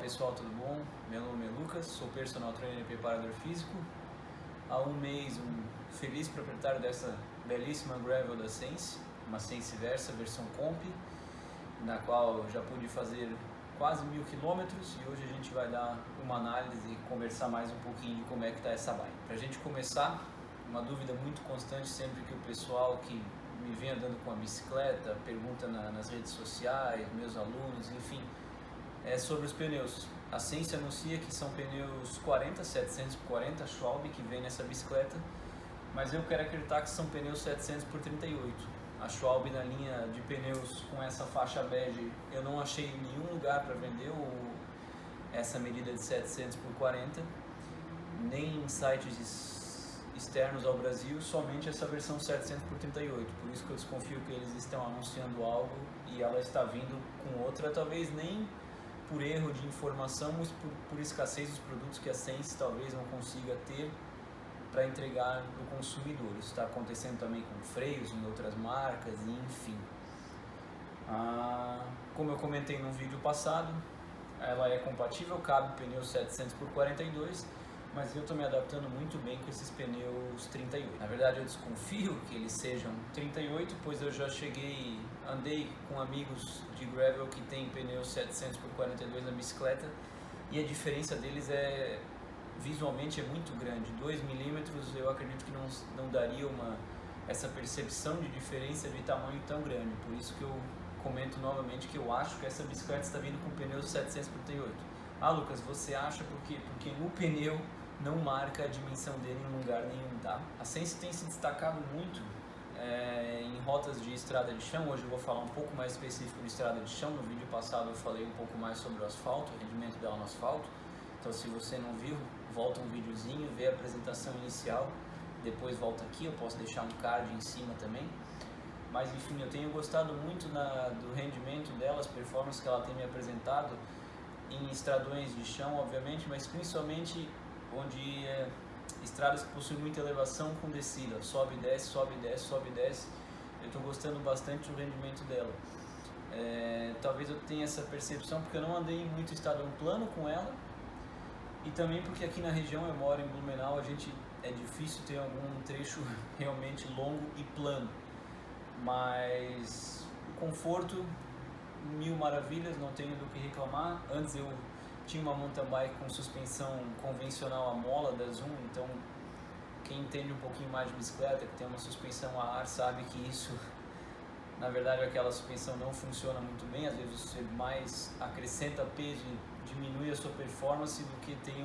pessoal, tudo bom? Meu nome é Lucas, sou personal trainer e preparador físico. Há um mês, feliz proprietário dessa belíssima gravel da Sense, uma Sense Versa versão Comp, na qual eu já pude fazer quase 1000 quilômetros e hoje a gente vai dar uma análise e conversar mais um pouquinho de como é que está essa bike. Para a gente começar, uma dúvida muito constante sempre que o pessoal que me vem andando com a bicicleta pergunta nas redes sociais, meus alunos, enfim, é sobre os pneus. A Sense anuncia que são pneus 740 Schwalbe que vem nessa bicicleta, mas eu quero acreditar que são pneus 700 por 38. A Schwalbe na linha de pneus com essa faixa bege, eu não achei em nenhum lugar para vender essa medida de 700 por 40, nem em sites externos ao Brasil, somente essa versão 700 por 38. Por isso que eu desconfio que eles estão anunciando algo e ela está vindo com outra, talvez nem por erro de informação, mas por escassez dos produtos que a Sense talvez não consiga ter para entregar para o consumidor. Isso está acontecendo também com freios em outras marcas, enfim. Como eu comentei no vídeo passado, ela é compatível, cabe pneu 700 por 42, mas eu estou me adaptando muito bem com esses pneus 38. Na verdade eu desconfio que eles sejam 38, pois eu já andei com amigos de gravel que tem pneus 700 por 42 na bicicleta e a diferença deles visualmente é muito grande. 2 milímetros eu acredito que não daria essa percepção de diferença de tamanho tão grande. Por isso que eu comento novamente que eu acho que essa bicicleta está vindo com pneus 700 por 38. Lucas, você acha por quê? Porque no pneu não marca a dimensão dele em lugar nenhum, tá? A Sense tem se destacado muito em rotas de estrada de chão. Hoje eu vou falar um pouco mais específico de estrada de chão. No vídeo passado eu falei um pouco mais sobre o asfalto, o rendimento dela no asfalto. Então se você não viu, volta um videozinho, vê a apresentação inicial, depois volta aqui, eu posso deixar um card em cima também. Mas enfim, eu tenho gostado muito do rendimento dela, as performances que ela tem me apresentado em estradões de chão, obviamente, mas principalmente onde estradas que possuem muita elevação com descida, sobe e desce, sobe e desce, sobe e desce. Eu estou gostando bastante do rendimento dela. Talvez eu tenha essa percepção porque eu não andei em muito estradão plano com ela, e também porque aqui na região eu moro em Blumenau, é difícil ter algum trecho realmente longo e plano, mas o conforto, mil maravilhas, não tenho do que reclamar. Antes eu tinha uma mountain bike com suspensão convencional a mola da Zoom, então quem entende um pouquinho mais de bicicleta, que tem uma suspensão a ar, sabe que isso, na verdade, aquela suspensão não funciona muito bem. Às vezes você mais acrescenta peso e diminui a sua performance do que tem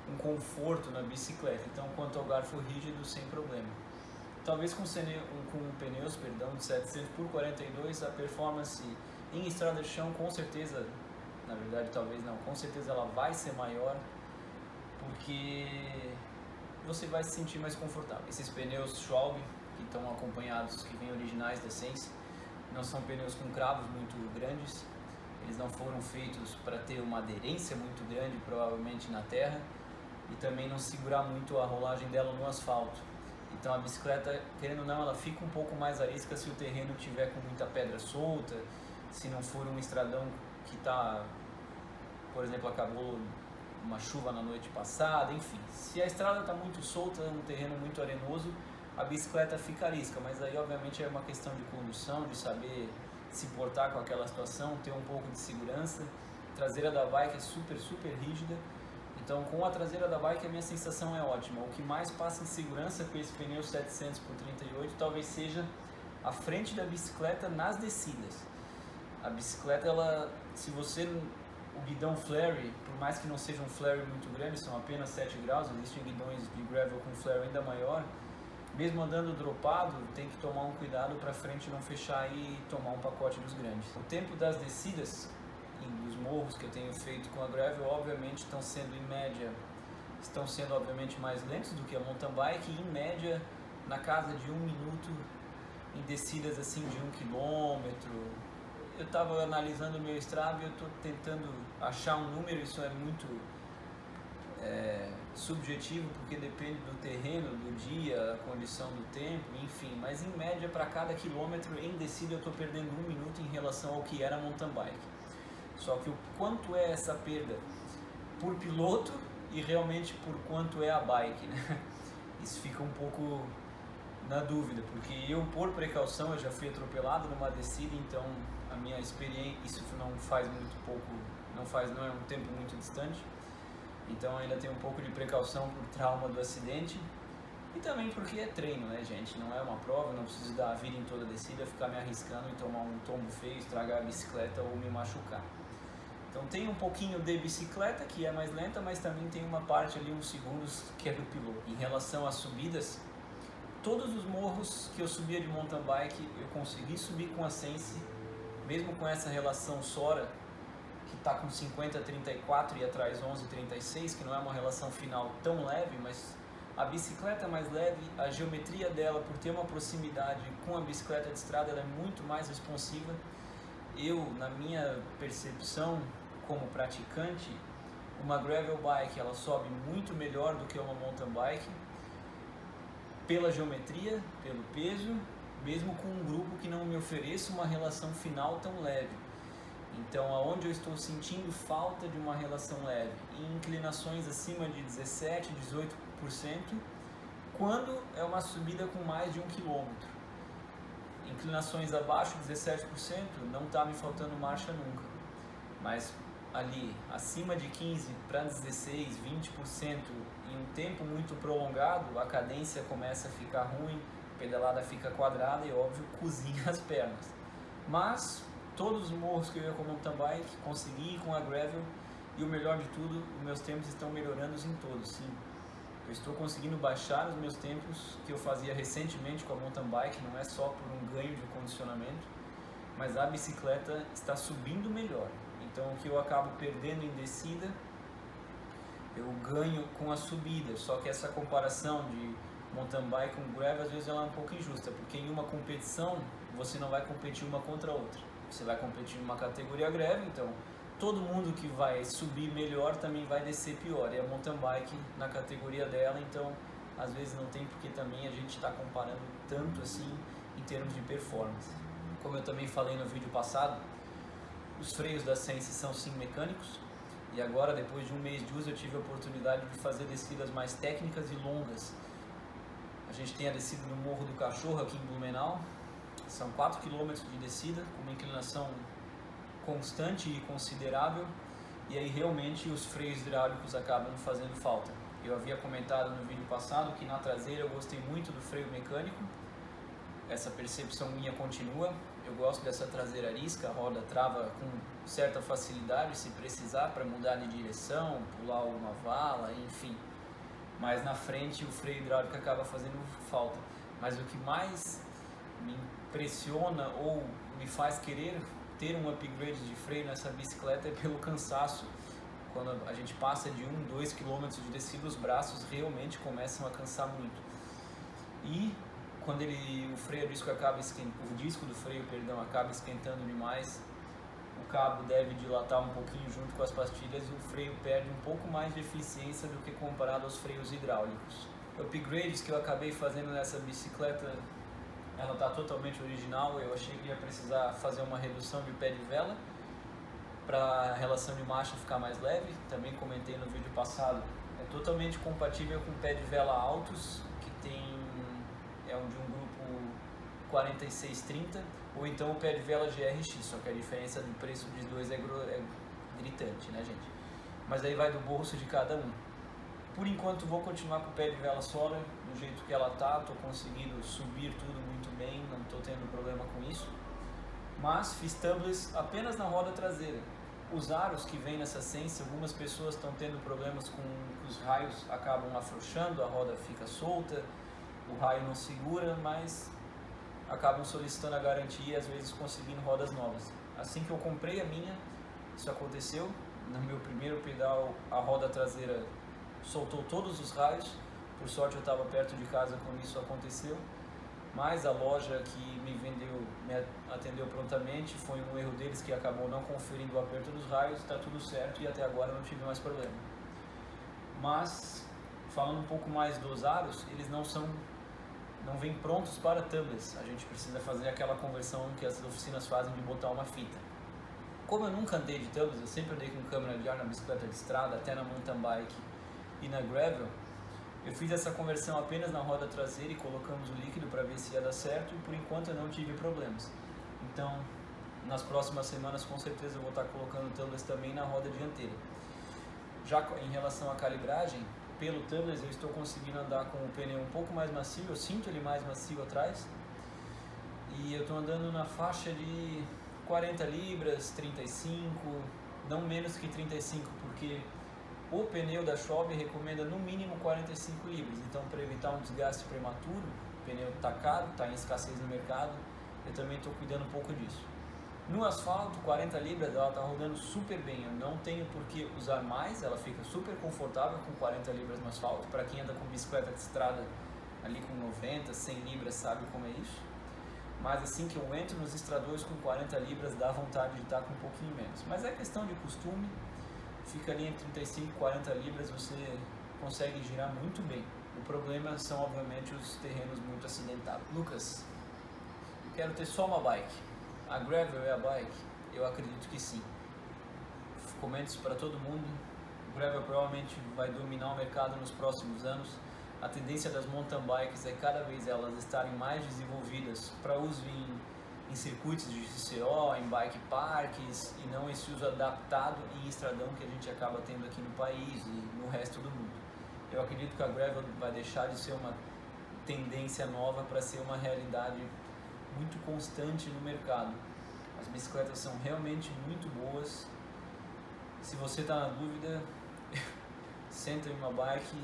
um conforto na bicicleta. Então, quanto ao garfo rígido, sem problema. Talvez com pneus de 700 por 42, a performance em estrada de chão, com certeza, na verdade talvez não, com certeza ela vai ser maior, porque você vai se sentir mais confortável. Esses pneus Schwalbe, que estão acompanhados, que vêm originais da Sense, não são pneus com cravos muito grandes, eles não foram feitos para ter uma aderência muito grande, provavelmente na terra, e também não segurar muito a rolagem dela no asfalto. Então a bicicleta, querendo ou não, ela fica um pouco mais arisca se o terreno tiver com muita pedra solta, se não for um estradão que está, por exemplo, acabou uma chuva na noite passada, enfim. Se a estrada está muito solta, um terreno muito arenoso, a bicicleta fica arisca, mas aí obviamente é uma questão de condução, de saber se portar com aquela situação, ter um pouco de segurança. A traseira da bike é super rígida, então com a traseira da bike a minha sensação é ótima. O que mais passa em segurança com esse pneu 700 por 38 talvez seja a frente da bicicleta nas descidas. A bicicleta, se você, o guidão flare, por mais que não seja um flare muito grande, são apenas 7 graus, existem guidões de gravel com flare ainda maior, mesmo andando dropado, tem que tomar um cuidado para a frente não fechar e tomar um pacote dos grandes. O tempo das descidas e dos morros que eu tenho feito com a gravel, obviamente, estão sendo obviamente mais lentos do que a mountain bike, e em média na casa de 1 minuto em descidas assim de 1 quilômetro. Eu estava analisando o meu Strava e eu estou tentando achar um número, isso é muito subjetivo, porque depende do terreno, do dia, a condição do tempo, enfim, mas em média para cada quilômetro em descida eu estou perdendo 1 minuto em relação ao que era a mountain bike. Só que o quanto é essa perda por piloto e realmente por quanto é a bike, né? Isso fica um pouco na dúvida, porque eu, por precaução, eu já fui atropelado numa descida, então a minha experiência, isso não faz muito pouco, não é um tempo muito distante, então ainda tenho um pouco de precaução por trauma do acidente. E também porque é treino, né, gente? Não é uma prova, não preciso dar a vida em toda a descida, ficar me arriscando e tomar um tombo feio, estragar a bicicleta ou me machucar. Então tem um pouquinho de bicicleta, que é mais lenta, mas também tem uma parte ali, uns segundos, que é do piloto. Em relação às subidas, todos os morros que eu subia de mountain bike, eu consegui subir com a Sense, mesmo com essa relação Sora, que está com 50-34 e atrás 11-36, que não é uma relação final tão leve, mas a bicicleta é mais leve, a geometria dela, por ter uma proximidade com a bicicleta de estrada, ela é muito mais responsiva. Eu, na minha percepção como praticante, uma gravel bike ela sobe muito melhor do que uma mountain bike, pela geometria, pelo peso, mesmo com um grupo que não me ofereça uma relação final tão leve. Então, aonde eu estou sentindo falta de uma relação leve, em inclinações acima de 17, 18%, quando é uma subida com mais de 1 km. Inclinações abaixo de 17%, não está me faltando marcha nunca. Mas ali, acima de 15 para 16, 20%, em um tempo muito prolongado, a cadência começa a ficar ruim, a pedalada fica quadrada e, óbvio, cozinha as pernas. Mas todos os morros que eu ia com mountain bike, consegui ir com a gravel, e o melhor de tudo, os meus tempos estão melhorando em todos, sim. Eu estou conseguindo baixar os meus tempos que eu fazia recentemente com a mountain bike, não é só por um ganho de condicionamento, mas a bicicleta está subindo melhor. Então o que eu acabo perdendo em descida, eu ganho com a subida, só que essa comparação de mountain bike com gravel às vezes ela é um pouco injusta, porque em uma competição você não vai competir uma contra a outra. Você vai competir em uma categoria gravel, então todo mundo que vai subir melhor também vai descer pior. E a mountain bike na categoria dela, então às vezes não tem porque também a gente está comparando tanto assim em termos de performance. Como eu também falei no vídeo passado, os freios da Sense são sim mecânicos, e agora depois de um mês de uso eu tive a oportunidade de fazer descidas mais técnicas e longas. A gente tem a descida no Morro do Cachorro aqui em Blumenau. São 4 km de descida, com uma inclinação constante e considerável, e aí realmente os freios hidráulicos acabam fazendo falta. Eu havia comentado no vídeo passado que na traseira eu gostei muito do freio mecânico, essa percepção minha continua, eu gosto dessa traseira arisca, a roda trava com certa facilidade se precisar para mudar de direção, pular uma vala, enfim, mas na frente o freio hidráulico acaba fazendo falta. Mas o que mais me impressiona ou me faz querer ter um upgrade de freio nessa bicicleta é pelo cansaço. Quando a gente passa de 1-2 km de descida, os braços realmente começam a cansar muito. E quando o freio disco acaba o disco do freio, perdão, acaba esquentando demais, o cabo deve dilatar um pouquinho junto com as pastilhas e o freio perde um pouco mais de eficiência do que comparado aos freios hidráulicos. Upgrades que eu acabei fazendo nessa bicicleta, ela está totalmente original. Eu achei que ia precisar fazer uma redução de pé de vela para a relação de marcha ficar mais leve. Também comentei no vídeo passado, é totalmente compatível com pé de vela altos, que é de um grupo 4630, ou então o pé de vela GRX, só que a diferença do preço dos dois é gritante, né, gente? Mas aí vai do bolso de cada um. Por enquanto vou continuar com o pé de vela Sora do jeito que ela tá, estou conseguindo subir tudo muito bem, não estou tendo problema com isso. Mas fiz tubeless apenas na roda traseira. Os aros que vem nessa Sense, algumas pessoas estão tendo problemas com os raios, acabam afrouxando, a roda fica solta, o raio não segura, mas acabam solicitando a garantia e às vezes conseguindo rodas novas. Assim que eu comprei a minha, isso aconteceu. No meu primeiro pedal, a roda traseira soltou todos os raios. Por sorte eu estava perto de casa quando isso aconteceu, mas a loja que me atendeu prontamente, foi um erro deles que acabou não conferindo o aperto dos raios. Está tudo certo e até agora não tive mais problema. Mas falando um pouco mais dos aros, eles não vêm prontos para tubeless. A gente precisa fazer aquela conversão que as oficinas fazem de botar uma fita. Como eu nunca andei de tubeless, eu sempre andei com câmera de ar na bicicleta de estrada, até na mountain bike e na gravel, eu fiz essa conversão apenas na roda traseira e colocamos o líquido para ver se ia dar certo, e por enquanto eu não tive problemas. Então, nas próximas semanas com certeza eu vou estar colocando tubeless também na roda dianteira. Já em relação à calibragem, pelo tubeless eu estou conseguindo andar com o pneu um pouco mais macio, eu sinto ele mais macio atrás, e eu estou andando na faixa de 40 libras, 35, não menos que 35, porque o pneu da Schwalbe recomenda no mínimo 45 libras, então para evitar um desgaste prematuro, o pneu está caro, está em escassez no mercado, eu também estou cuidando um pouco disso. No asfalto, 40 libras, ela está rodando super bem, eu não tenho por que usar mais, ela fica super confortável com 40 libras no asfalto. Para quem anda com bicicleta de estrada ali com 90, 100 libras sabe como é isso. Mas assim que eu entro nos estradores com 40 libras, dá vontade de estar com um pouquinho menos. Mas é questão de costume, fica ali entre 35 e 40 libras, você consegue girar muito bem. O problema são obviamente os terrenos muito acidentados. Lucas, eu quero ter só uma bike. A gravel é a bike? Eu acredito que sim. Comento isso para todo mundo. O gravel provavelmente vai dominar o mercado nos próximos anos. A tendência das mountain bikes é cada vez elas estarem mais desenvolvidas para uso em circuitos de CCO, em bike parks, e não esse uso adaptado em estradão que a gente acaba tendo aqui no país e no resto do mundo. Eu acredito que a gravel vai deixar de ser uma tendência nova para ser uma realidade muito constante no mercado. As bicicletas são realmente muito boas. Se você está na dúvida, senta em uma bike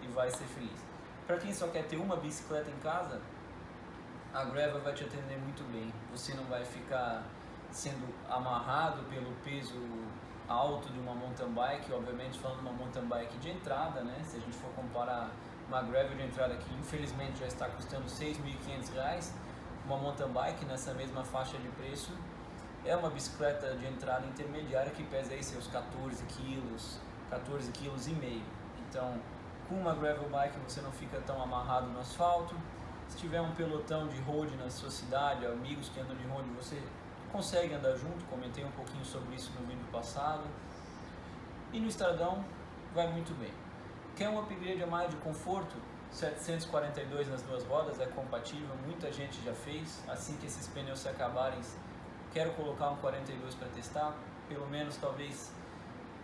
e vai ser feliz. Para quem só quer ter uma bicicleta em casa, a gravel vai te atender muito bem. Você não vai ficar sendo amarrado pelo peso alto de uma mountain bike, obviamente falando de uma mountain bike de entrada, né? Se a gente for comparar uma gravel de entrada que infelizmente já está custando R$ 6.500, uma mountain bike nessa mesma faixa de preço é uma bicicleta de entrada intermediária que pesa aí seus 14 quilos, 14,5 kg. Então, com uma gravel bike você não fica tão amarrado no asfalto. Se tiver um pelotão de road na sua cidade, amigos que andam de road, você consegue andar junto. Comentei um pouquinho sobre isso no vídeo passado. E no estradão vai muito bem. Quer um upgrade a mais de conforto? 742 nas duas rodas é compatível, muita gente já fez. Assim que esses pneus se acabarem, quero colocar um 42 para testar, pelo menos talvez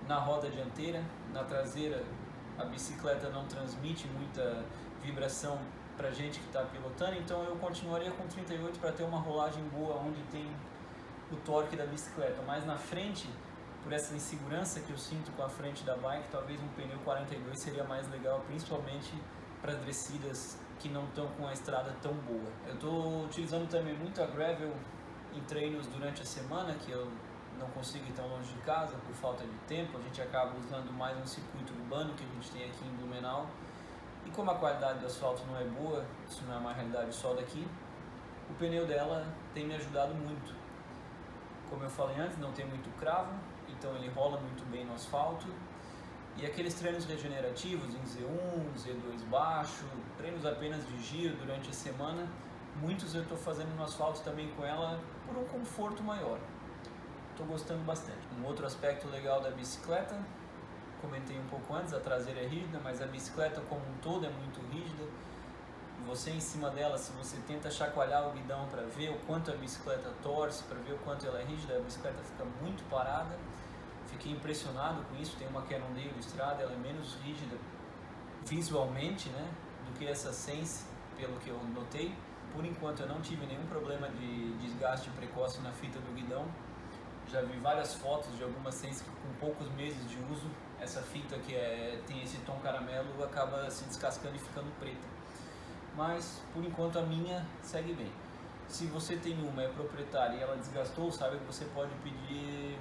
na roda dianteira. Na traseira a bicicleta não transmite muita vibração para gente que está pilotando, então eu continuaria com 38 para ter uma rolagem boa onde tem o torque da bicicleta. Mas na frente, por essa insegurança que eu sinto com a frente da bike, talvez um pneu 42 seria mais legal, principalmente para as descidas que não estão com a estrada tão boa. Eu estou utilizando também muito a gravel em treinos durante a semana, que eu não consigo ir tão longe de casa por falta de tempo. A gente acaba usando mais um circuito urbano que a gente tem aqui em Blumenau, e como a qualidade do asfalto não é boa, isso não é uma realidade só daqui, o pneu dela tem me ajudado muito. Como eu falei antes, não tem muito cravo, então ele rola muito bem no asfalto. E aqueles treinos regenerativos em Z1, Z2 baixo, treinos apenas de giro durante a semana, muitos eu estou fazendo no asfalto também com ela por um conforto maior. Estou gostando bastante. Um outro aspecto legal da bicicleta, comentei um pouco antes, a traseira é rígida, mas a bicicleta como um todo é muito rígida. Você em cima dela, se você tenta chacoalhar o guidão para ver o quanto a bicicleta torce, para ver o quanto ela é rígida, a bicicleta fica muito parada. Fiquei impressionado com isso. Tem uma Cannondale Strada, ela é menos rígida visualmente, né, do que essa Sense, pelo que eu notei. Por enquanto eu não tive nenhum problema de desgaste precoce na fita do guidão. Já vi várias fotos de algumas Sense que com poucos meses de uso, essa fita que tem esse tom caramelo acaba se descascando e ficando preta. Mas por enquanto a minha segue bem. Se você tem uma, é proprietária e ela desgastou, sabe que você pode pedir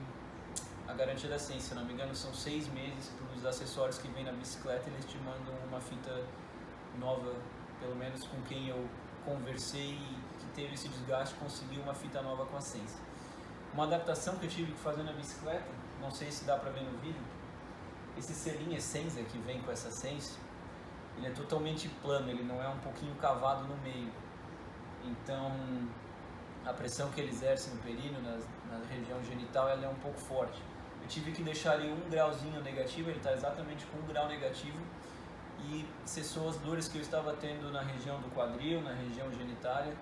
a garantia da Sense. Se não me engano são 6 meses para os acessórios que vem na bicicleta, eles te mandam uma fita nova, pelo menos com quem eu conversei e que teve esse desgaste, conseguiu uma fita nova com a Sense. Uma adaptação que eu tive que fazer na bicicleta, não sei se dá para ver no vídeo, esse selinho Essence que vem com essa Sense, ele é totalmente plano, ele não é um pouquinho cavado no meio. Então a pressão que ele exerce no períneo, na região genital, ela é um pouco forte. Eu tive que deixar ele 1 grauzinho negativo, ele está exatamente com 1 grau negativo, e cessou as dores que eu estava tendo na região do quadril, na região genitália,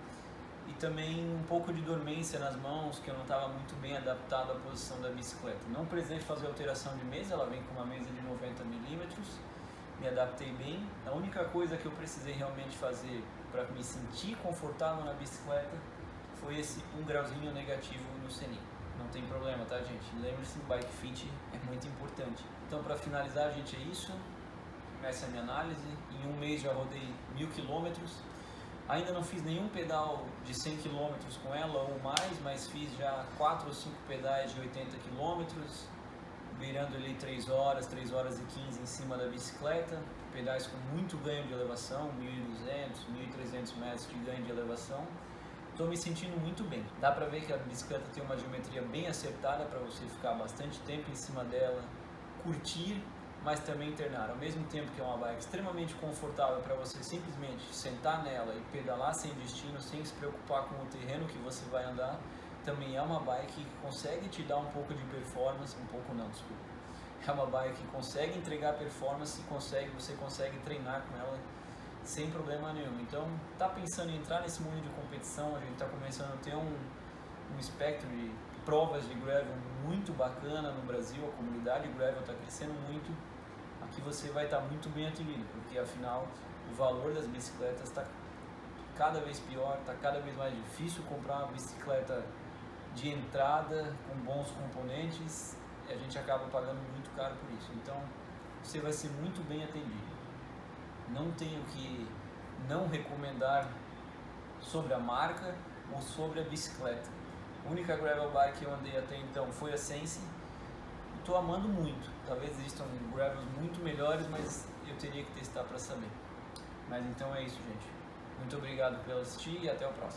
e também um pouco de dormência nas mãos, que eu não estava muito bem adaptado à posição da bicicleta. Não precisei fazer alteração de mesa, ela vem com uma mesa de 90 milímetros, me adaptei bem. A única coisa que eu precisei realmente fazer para me sentir confortável na bicicleta foi esse 1 grauzinho negativo no selim. Não tem problema, tá, gente? Lembre-se, bike fit é muito importante. Então, para finalizar, gente, é isso. Essa é a minha análise. Em 1 mês já rodei 1000 quilômetros. Ainda não fiz nenhum pedal de 100 km com ela ou mais, mas fiz já 4 ou 5 pedais de 80 km, beirando ali 3 horas e 15 em cima da bicicleta, pedais com muito ganho de elevação, 1.200, 1.300 metros de ganho de elevação. Estou me sentindo muito bem. Dá para ver que a bicicleta tem uma geometria bem acertada para você ficar bastante tempo em cima dela, curtir, mas também internar. Ao mesmo tempo que é uma bike extremamente confortável para você simplesmente sentar nela e pedalar sem destino, sem se preocupar com o terreno que você vai andar, também é uma bike que consegue te dar um pouco de performance, é uma bike que consegue entregar performance e você consegue treinar com ela sem problema nenhum. Então, tá pensando em entrar nesse mundo de competição, a gente está começando a ter um espectro de provas de gravel muito bacana no Brasil, a comunidade gravel está crescendo muito. Aqui você vai estar muito bem atendido, porque afinal o valor das bicicletas está cada vez pior, está cada vez mais difícil comprar uma bicicleta de entrada com bons componentes, e a gente acaba pagando muito caro por isso. Então você vai ser muito bem atendido. Não tenho que não recomendar sobre a marca ou sobre a bicicleta. A única gravel bike que eu andei até então foi a Sense. Estou amando muito. Talvez existam gravels muito melhores, mas eu teria que testar para saber. Mas então é isso, gente. Muito obrigado por assistir e até o próximo.